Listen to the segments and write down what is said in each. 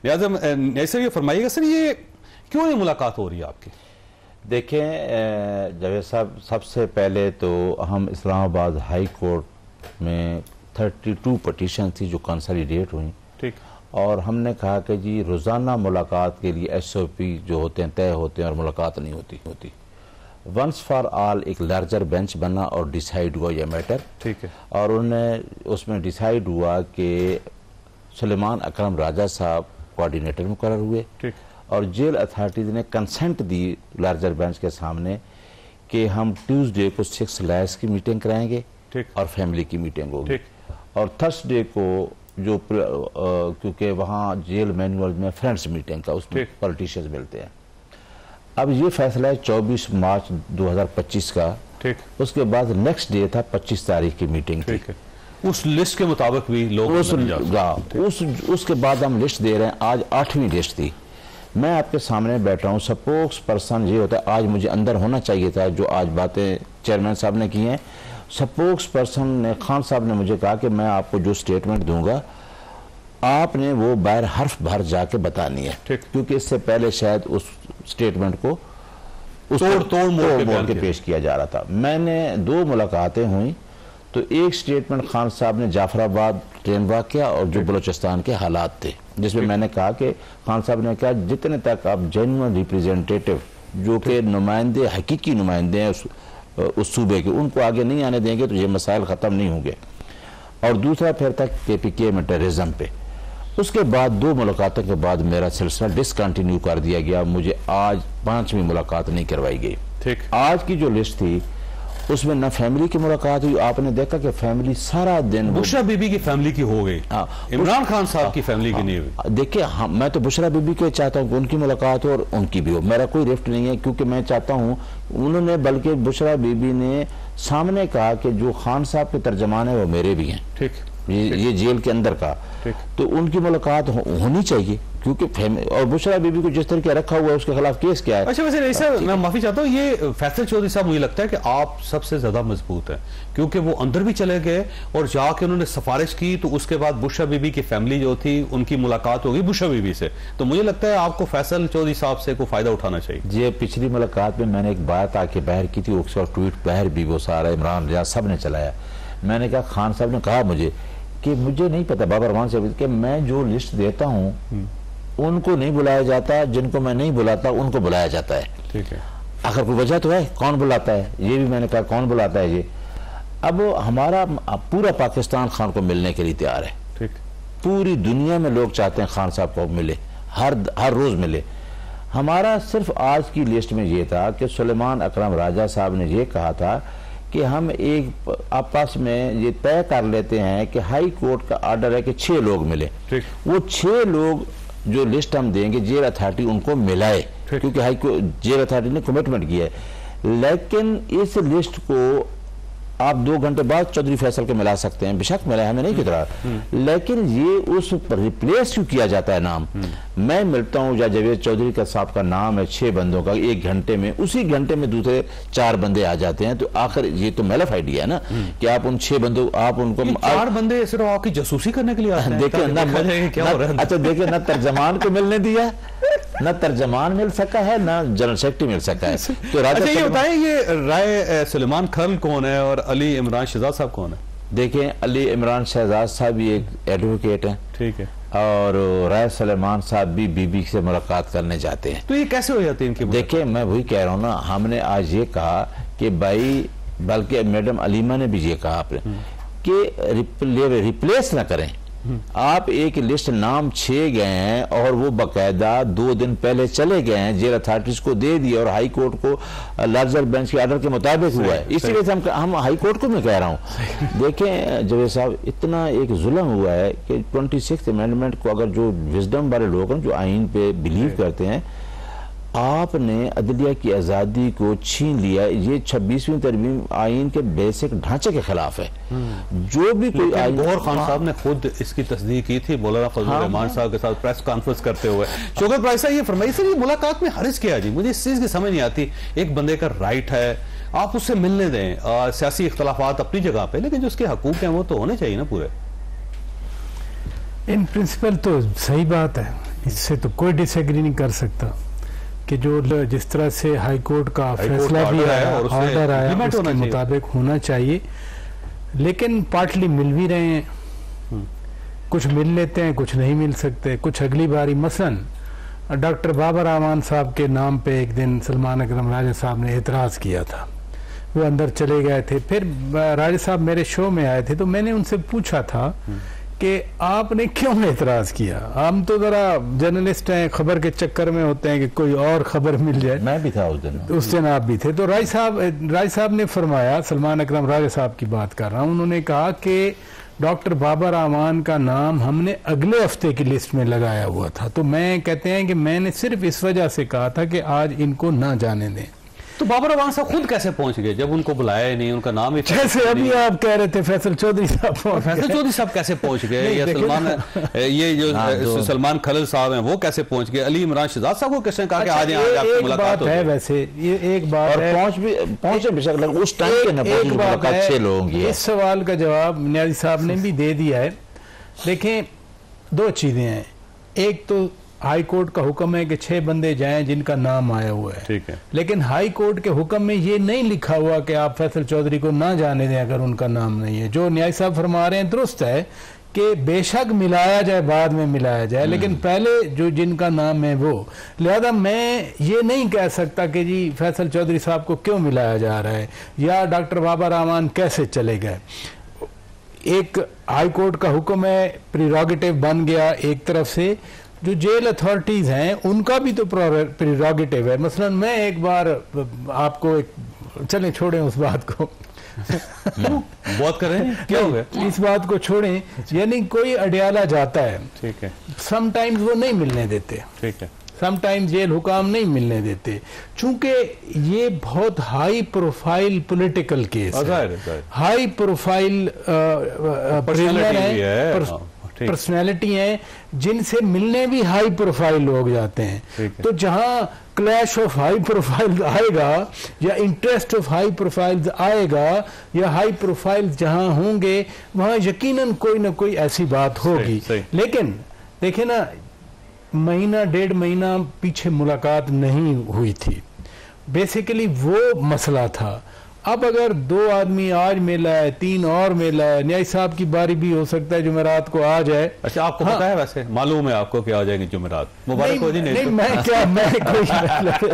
लिहाजा ऐसे ये फरमाइएगा सर, ये क्यों ये मुलाकात हो रही है आपकी? देखें जावेद साहब, सबसे पहले तो हम इस्लामाबाद हाई कोर्ट में 32 पटिशन थी जो कंसोलिडेट हुई, ठीक, और हमने कहा कि जी रोज़ाना मुलाकात के लिए SOP जो होते हैं तय होते हैं और मुलाकात नहीं होती। वंस फॉर ऑल एक लार्जर बेंच बना और डिसाइड हुआ यह मैटर, ठीक है। और उन्हें उसमें डिसाइड हुआ कि सुलेमान अकरम राजा साहब कोऑर्डिनेटर मुकर्रर हुए, ठीक, और जेल अथॉरिटीज ने कंसेंट दी लार्जर बेंच के सामने कि हम ट्यूसडे को 6 लैस की मीटिंग कराएंगे, ठीक, और फैमिली की मीटिंग होगी, ठीक, और थर्सडे को जो क्योंकि वहाँ जेल मैनुअल में फ्रेंड्स मीटिंग का उसमें पॉलिटिशियंस मिलते हैं। अब ये फैसला है 24 मार्च 2025 का, ठीक, उसके बाद नेक्स्ट डे था 25 तारीख की मीटिंग थी। उस लिस्ट के मुताबिक भी लोग उसके बाद हम लिस्ट दे रहे हैं, आज 8वीं लिस्ट थी। मैं आपके सामने बैठा हूँ, स्पोक्स पर्सन ये होता है, आज मुझे अंदर होना चाहिए था जो आज बातें चेयरमैन साहब ने की हैं। स्पोक्स पर्सन ने, खान साहब ने मुझे कहा कि मैं आपको जो स्टेटमेंट दूंगा आपने वो बाहर हर्फ भर जाके बतानी है, क्योंकि इससे पहले शायद उस स्टेटमेंट को तोड़ मोड़ के पेश किया जा रहा था। मैंने 2 मुलाकातें हुई, तो एक स्टेटमेंट खान साहब ने जाफराबाद ट्रेन वाक़या और जो बलूचिस्तान के हालात थे, जिसमें मैंने कहा कि खान साहब ने कहा जितने तक आप जेन्युइन रिप्रेजेंटेटिव जो कि नुमाइंदे, हकीकी नुमाइंदे हैं उस सूबे के, उनको आगे नहीं आने देंगे तो ये मसाइल ख़त्म नहीं होंगे। और दूसरा फिर तक KPK में टेररिज्म पे। उसके बाद 2 मुलाकातों के बाद मेरा सिलसिला डिसकंटिन्यू कर दिया गया, मुझे आज 5वीं मुलाकात नहीं करवाई गई। ठीक, आज की जो लिस्ट थी उसमें न फैमिली की मुलाकात हुई, आपने देखा कि फैमिली सारा दिन, बुशरा बीबी की फैमिली की हो गई, इमरान खान साहब की फैमिली की नहीं हुई। देखिए मैं तो बुशरा बीबी के चाहता हूँ कि उनकी मुलाकात हो और उनकी भी हो, मेरा कोई रिफ्ट नहीं है, क्योंकि मैं चाहता हूँ उन्होंने, बल्कि बुशरा बीबी ने सामने कहा कि जो खान साहब के तर्जमान है वो मेरे भी हैं, ठीक, ये जेल के अंदर का, तो उनकी मुलाकात होनी चाहिए, क्योंकि और बुशरा बीबी को जिस तरह का रखा हुआ है उसके खिलाफ केस क्या है। अच्छा, वैसे ऐसा मैं माफी चाहता हूँ, ये फैसल चौधरी साहब मुझे लगता है कि आप सबसे ज्यादा मजबूत हैं, क्योंकि वो अंदर भी चले गए और जाके उन्होंने सिफारिश की, तो उसके बाद बुशरा बीबी की फैमिली जो थी उनकी मुलाकात होगी बुशरा बीबी से, तो मुझे लगता है आपको फैसल चौधरी साहब से कोई फायदा उठाना चाहिए। ये पिछली मुलाकात में मैंने एक बात आके बाहर की थी, उसका ट्वीट बाहर भी वो सारा इमरान रियाज सब ने चलाया। मैंने कहा, खान साहब ने कहा मुझे कि मुझे नहीं पता बाबर रहमान से कि मैं जो लिस्ट देता हूँ उनको नहीं बुलाया जाता, जिनको मैं नहीं बुलाता उनको बुलाया जाता है। ठीक है, आखिर कोई वजह तो है, कौन बुलाता है, ये भी मैंने कहा कौन बुलाता है ये। अब हमारा पूरा पाकिस्तान खान को मिलने के लिए तैयार है, ठीक, पूरी दुनिया में लोग चाहते हैं खान साहब को मिले, हर रोज मिले। हमारा सिर्फ आज की लिस्ट में ये था कि सुलेमान अकरम राजा साहब ने ये कहा था कि हम एक आपस में ये तय कर लेते हैं कि हाई कोर्ट का ऑर्डर है कि 6 लोग मिले, वो 6 लोग जो लिस्ट हम देंगे जेल अथॉरिटी उनको मिलाए, क्योंकि हाई कोर्ट जेल अथॉरिटी ने कमिटमेंट किया है। लेकिन इस लिस्ट को आप 2 घंटे बाद चौधरी फैसल के मिला सकते हैं, बेशक मिला, हमें नहीं कितना, लेकिन ये उस रिप्लेस क्यों किया जाता है नाम। मैं मिलता हूँ या जावेद चौधरी का साहब का नाम है 6 बंदों का 1 घंटे में, उसी घंटे में दूसरे 4 बंदे आ जाते हैं, तो आखिर ये तो मेलफ आइडिया है ना कि आप उन 6 बंदों, आप उनको 4 बंदे सिर्फ आपकी जासूसी करने के लिए आते हैं। देखिए ना, अच्छा देखिए ना तर्जमान को मिलने दिया, न तर्जमान मिल सका है, न जनरल सेक्रेटरी मिल सका है। तो अच्छा ये बताएं, ये राय सुलेमान खरल कौन है और अली इमरान शहजाद साहब कौन है? देखें, अली इमरान शहजाद साहब भी एक एडवोकेट हैं, ठीक है, और राय सुलेमान साहब भी बीबी से मुलाकात करने जाते हैं। तो ये कैसे हो जाती है इनकी? देखिए मैं वही कह रहा हूँ ना, हमने आज ये कहा कि भाई, बल्कि मैडम अलीमा ने भी ये कहा आपने कि रिप्लेस ना करें। आप एक लिस्ट नाम 6 गए हैं और वो बाकायदा 2 दिन पहले चले गए हैं, जेल अथॉरिटीज को दे दिया और हाई कोर्ट को लार्जर बेंच के ऑर्डर के मुताबिक हुआ है। इसी वजह से हम हाई कोर्ट को मैं कह रहा हूँ। देखें जावेद साहब, इतना एक जुल्म हुआ है कि 26th अमेंडमेंट को अगर जो विजडम वाले लोग हैं, जो आइन पे बिलीव करते हैं, आपने अदलिया की आज़ादी को छीन लिया। ये 26वीं तरमीम आइन के बेसिक ढांचे के खिलाफ है। जो भी कोई आइन, गौहर खान साहब ने खुद इसकी तस्दीक की थी मौलाना फजलुर रहमान साहब के साथ प्रेस कॉन्फ्रेंस करते हुए। शौकत भाई साहब, ये फरमाइए सर, ये मुलाकात में हर्ज क्या है जी? मुझे इस चीज की समझ नहीं आती। एक बंदे का राइट है, आप उससे मिलने दें, सियासी इख्तलाफात अपनी जगह पे, लेकिन जो उसके हकूक हैं वो तो होने चाहिए ना पूरे। इन प्रिंसिपल तो सही बात है, इससे तो कोई डिसएग्री नहीं कर सकता कि जो जिस तरह से हाई कोर्ट का फैसला भी आया, ऑर्डर आया, उसके मुताबिक होना चाहिए। लेकिन पार्टली मिल भी रहे हैं, कुछ मिल लेते हैं, कुछ नहीं मिल सकते, कुछ अगली बारी। मसलन डॉक्टर बाबर रहमान साहब के नाम पे एक दिन सलमान अकरम राजा साहब ने एतराज़ किया था, वो अंदर चले गए थे। फिर राजा साहब मेरे शो में आए थे तो मैंने उनसे पूछा था कि आपने क्यों एतराज किया। हम तो जरा जर्नलिस्ट हैं, खबर के चक्कर में होते हैं कि कोई और खबर मिल जाए। मैं भी था उस दिन आप भी थे। तो राय साहब ने फरमाया, सलमान अकरम राजा साहब की बात कर रहा हूं, उन्होंने कहा कि डॉक्टर बाबर रहमान का नाम हमने अगले हफ्ते की लिस्ट में लगाया हुआ था। तो मैं कहते हैं कि मैंने सिर्फ इस वजह से कहा था कि आज इनको ना जाने दें। तो बाबर रहमान साहब खुद कैसे पहुंच गए जब उनको बुलाया ही नहीं, उनका नाम ही जैसे अभी आप कह रहे थे फैसल चौधरी साहब, फैसल चौधरी साहब कैसे पहुंच गए, या सलमान, ये जो सलमान खलल साहब हैं वो कैसे पहुंच गए, अली इमरान शहजाद साहब को किसने कहा कि आज यहाँ आपकी मुलाकात हो है। वैसे ये एक बात है, पहुंचे बेशक उस टाइम के अच्छे लोग। इस सवाल का जवाब न्याजी साहब ने भी दे दिया है। देखें, दो चीजें हैं। एक तो हाई कोर्ट का हुक्म है कि 6 बंदे जाएं जिनका नाम आया हुआ है, ठीक है। लेकिन हाई कोर्ट के हुक्म में ये नहीं लिखा हुआ कि आप फैसल चौधरी को ना जाने दें अगर उनका नाम नहीं है। जो न्याय साहब फरमा रहे हैं दुरुस्त है कि बेशक मिलाया जाए, बाद में मिलाया जाए, लेकिन पहले जो जिनका नाम है वो। लिहाजा मैं ये नहीं कह सकता कि जी फैसल चौधरी साहब को क्यों मिलाया जा रहा है या डॉक्टर बाबर रहमान कैसे चले गए। एक हाई कोर्ट का हुक्म है, प्रीरोगेटिव बन गया एक तरफ से। जो जेल अथॉरिटीज हैं उनका भी तो प्रीरोगेटिव है। मसलन मैं एक बार आपको चलें छोड़ें उस बात को बहुत करें, क्या हो गया, इस बात को छोड़ें। यानी कोई अडयाला जाता है, ठीक है, समटाइम्स वो नहीं मिलने देते, ठीक है, समटाइम्स जेल हुकाम नहीं मिलने देते, चूंकि ये बहुत हाई प्रोफाइल पॉलिटिकल केस है, हाई प्रोफाइल प्रिजनर है, पर्सनैलिटी हैं जिनसे मिलने भी हाई प्रोफाइल लोग जाते हैं। तो जहां क्लैश ऑफ हाई प्रोफाइल आएगा या इंटरेस्ट ऑफ हाई प्रोफाइल आएगा या हाई प्रोफाइल जहां होंगे वहां यकीनन कोई ना कोई ऐसी बात होगी। लेकिन देखे ना, महीना 1.5 महीना पीछे मुलाकात नहीं हुई थी, बेसिकली वो मसला था। अब अगर 2 आदमी आज मिला है, 3 और मिला है, न्याय साहब की बारी भी हो सकता है जुमेरात को आ जाए। अच्छा, आपको पता है, वैसे मालूम है आपको कि आ जाएगी जुमेरात, मुबारक हो जी। नहीं, मैं क्या, मैं कोई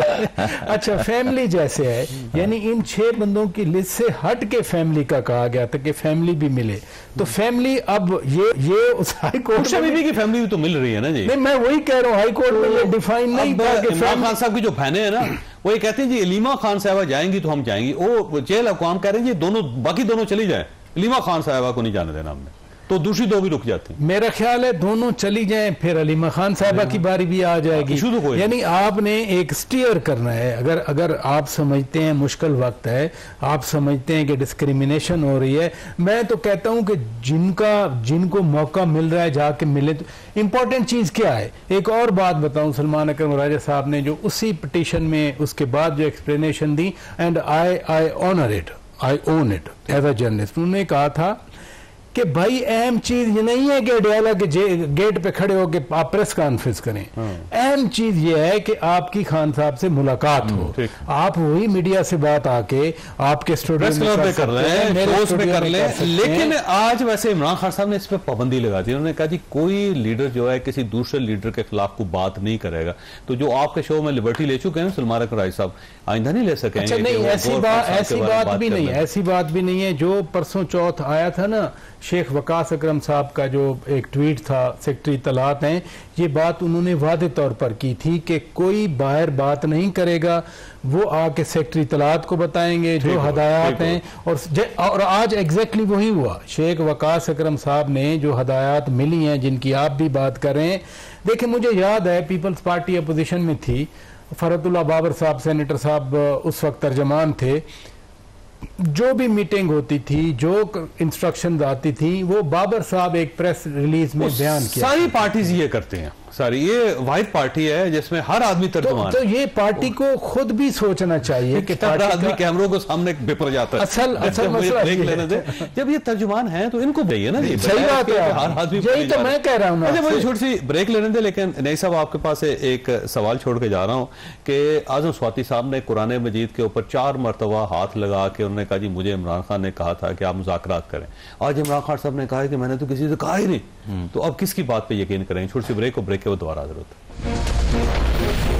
अच्छा, फैमिली जैसे है, यानी इन 6 बंदों की लिस्ट से हट के फैमिली का कहा गया था कि फैमिली भी मिले। तो फैमिली अब ये उस हाई कोर्ट बीबी की फैमिली भी तो मिल रही है ना जी। नहीं, मैं वही कह रहा हूँ, हाई कोर्ट में ये डिफाइन नहीं था कि इमरान खान साहब की जो बहनें हैं ना, वो ये कहते हैं जी अलीमा खान साहबा जाएंगी तो हम जाएंगी। वो जेल हुकाम कह रहे हैं जी दोनों, बाकी दोनों चली जाए, अलीमा खान साहबा को नहीं जाने देना हमने, तो दूसरी 2 भी रुक जाती हैं। मेरा ख्याल है दोनों चली जाएं, फिर अलीमा खान साहबा की बारी भी आ जाएगी। यानी आपने एक स्टीयर करना है। अगर आप समझते हैं मुश्किल वक्त है, आप समझते हैं कि डिस्क्रिमिनेशन हो रही है, मैं तो कहता हूं कि जिनको मौका मिल रहा है जाके मिले। तो इंपॉर्टेंट चीज क्या है, एक और बात बताऊं, सलमान अकरम राजा साहब ने जो उसी पिटीशन में उसके बाद जो एक्सप्लेनेशन दी, and I honour it, I own it as a journalist, उन्होंने कहा था कि भाई अहम चीज ये नहीं है कि अडयाला के गेट पे खड़े होकर आप प्रेस कॉन्फ्रेंस करें। अहम चीज ये है कि आपकी खान साहब से मुलाकात हो, आप वही मीडिया से बात आके आपके स्टूडियो में कर ले। लेकिन आज वैसे इमरान खान साहब ने इस पर पाबंदी लगा दी। उन्होंने कहा जी कोई लीडर जो है किसी दूसरे लीडर के खिलाफ कोई बात नहीं करेगा। तो जो आपके शो में लिबर्टी ले चुके हैं सलमान अकरम साहब, आइंदा नहीं ले सकेंगे। अच्छा, नहीं, ऐसी बात भी नहीं, ऐसी बात भी नहीं है। जो परसों चौथ आया था ना, शेख वकास अकरम साहब का जो एक ट्वीट था, सेक्रेटरी तलात हैं, ये बात उन्होंने वादे तौर पर की थी कि कोई बाहर बात नहीं करेगा, वो आके सेक्रेटरी तलात को बताएंगे जो हदायत हैं। और आज एग्जैक्टली वही हुआ। शेख वकास अकरम साहब ने जो हदायत मिली हैं, जिनकी आप भी बात कर रहे हैं, देखिए मुझे याद है पीपल्स पार्टी अपोजिशन में थी, फरतुल्लाह बाबर साहब सेनेटर साहब उस वक्त तर्जमान थे, जो भी मीटिंग होती थी, जो इंस्ट्रक्शन आती थी, वो बाबर साहब एक प्रेस रिलीज में बयान किया। सारी पार्टीज ये करते हैं, सॉरी, ये वाहिद पार्टी है जिसमें हर आदमी तर्जुमान तो ये पार्टी को खुद भी सोचना चाहिए कि कितना आदमी कैमरों को सामने बेपर जाता है। असल मसला ब्रेक लेने दे, जब ये तर्जुमान है तो इनको चाहिए ना। सही बात है, हर आदमी यही तो मैं कह रहा हूँ। अच्छा, मुझे छोटी सी ब्रेक लेने दे, लेकिन नई साहब आपके पास एक सवाल छोड़ के जा रहा हूँ कि आजम स्वाति साहब ने कुरान मजीद के ऊपर 4 मरतबा हाथ लगा के उन्होंने कहा जी मुझे इमरान खान ने कहा था कि आप मुज़ाकरात करें। आज इमरान खान साहब ने कहा है कि मैंने तो किसी से कहा ही नहीं। तो अब किसकी बात पे यकीन करें? छोटी सी ब्रेक को, ब्रेक के वो दोबारा जरूरत है।